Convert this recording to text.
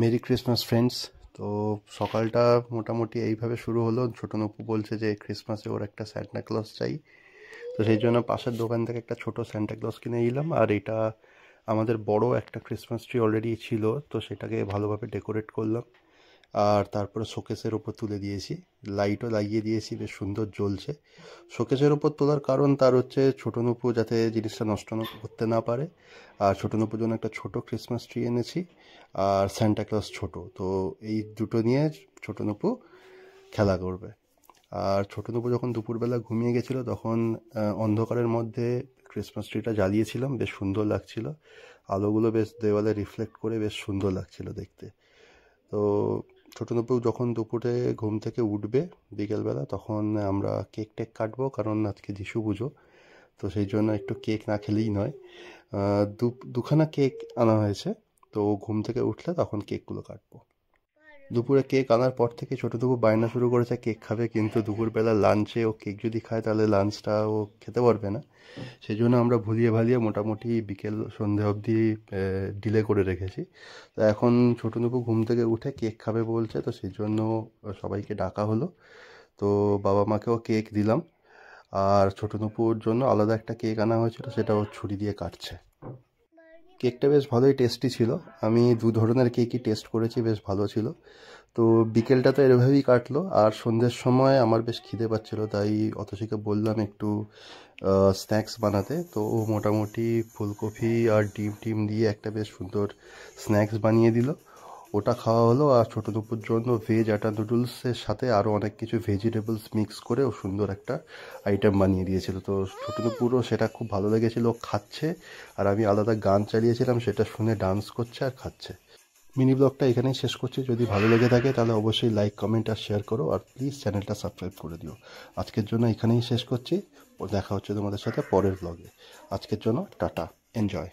Merry Christmas friends. তো সকালটা মোটামুটি এইভাবে শুরু হলো। ছোটো নপু বলছে যে ক্রিসমাসে ওর একটা স্যান্টা ক্লজ চাই, তো সেই জন্য পাশের দোকান থেকে একটা ছোট স্যান্টা ক্লজ কিনে নিলাম। আর এটা আমাদের বড় একটা ক্রিসমাস ট্রি অলরেডি ছিল, তো সেটাকে ভালোভাবে ডেকোরেট করলাম আর তারপরে শোকেসের ওপর তুলে দিয়েছি। লাইটও লাগিয়ে দিয়েছি, বেশ সুন্দর জ্বলছে। শোকেসের ওপর তোলার কারণ তার হচ্ছে ছোটো নপু যাতে জিনিসটা নষ্ট করতে না পারে। আর ছোটো নপুর জন্য একটা ছোট ক্রিসমাস ট্রি এনেছি, আর স্যান্টা ক্লজ ছোট। তো এই দুটো নিয়ে ছোটো নপু খেলা করবে। আর ছোটো নপু যখন দুপুরবেলা ঘুমিয়ে গেছিলো তখন অন্ধকারের মধ্যে ক্রিসমাস ট্রিটা জ্বালিয়েছিলাম, বেশ সুন্দর লাগছিল। আলোগুলো বেশ দেওয়ালে রিফ্লেক্ট করে বেশ সুন্দর লাগছিল দেখতে। তো ছোটো নপু যখন দুপুরে ঘুম থেকে উঠবে বিকেলবেলা, তখন আমরা কেক টেক কাটবো, কারণ আজকে যিশু পুজো। তো সেই জন্য একটু কেক না খেলেই নয়। দুখানা কেক আনা হয়েছে, তো ঘুম থেকে উঠলে তখন কেকগুলো কাটবো। দুপুরে কেক আনার পর থেকে ছোটো দুপু বায়না শুরু করেছে কেক খাবে, কিন্তু দুপুরবেলা লাঞ্চে ও কেক যদি খায় তাহলে লাঞ্চটা ও খেতে পারবে না। সেই জন্য আমরা ভুলিয়ে ভালিয়ে মোটামুটি বিকেল সন্ধে অবধি ডিলে করে রেখেছি। তো এখন ছোটো দুপু ঘুম থেকে উঠে কেক খাবে বলছে, তো সেই জন্য সবাইকে ডাকা হলো। তো বাবা মাকেও কেক দিলাম। আর ছোটো দুপুর জন্য আলাদা একটা কেক আনা হয়েছিল, সেটা ও ছুরি দিয়ে কাটছে। কেকটা বেশ ভালোই টেস্টি ছিল। আমি দু ধরনের কেকই টেস্ট করেছি, বেশ ভালো ছিল। তো বিকেলটা তো এভাবেই কাটলো। আর সন্ধ্যের সময় আমার বেশ খিদে পাচ্ছিলো, তাই অতসীকে বললাম একটু স্ন্যাক্স বানাতে। তো ও মোটামুটি ফুলকপি আর ডিম টিম দিয়ে একটা বেশ সুন্দর স্ন্যাক্স বানিয়ে দিল, ওটা খাওয়া হলো। আর ছোটো দুপুর জন্য ভেজ আটা নুডলসের সাথে আরও অনেক কিছু ভেজিটেবলস মিক্স করে ও সুন্দর একটা আইটেম বানিয়ে দিয়েছিল। তো ছোটো দুপুরও সেটা খুব ভালো লেগেছিলো, খাচ্ছে। আর আমি আলাদা গান চালিয়েছিলাম, সেটা শুনে ডান্স করছে আর খাচ্ছে। মিনি ব্লগটা এখানেই শেষ করছি। যদি ভালো লেগে থাকে তাহলে অবশ্যই লাইক কমেন্ট আর শেয়ার করো, আর প্লিজ চ্যানেলটা সাবস্ক্রাইব করে দিও। আজকের জন্য এখানেই শেষ করছি। দেখা হচ্ছে তোমাদের সাথে পরের ব্লগে। আজকের জন্য টাটা, এনজয়।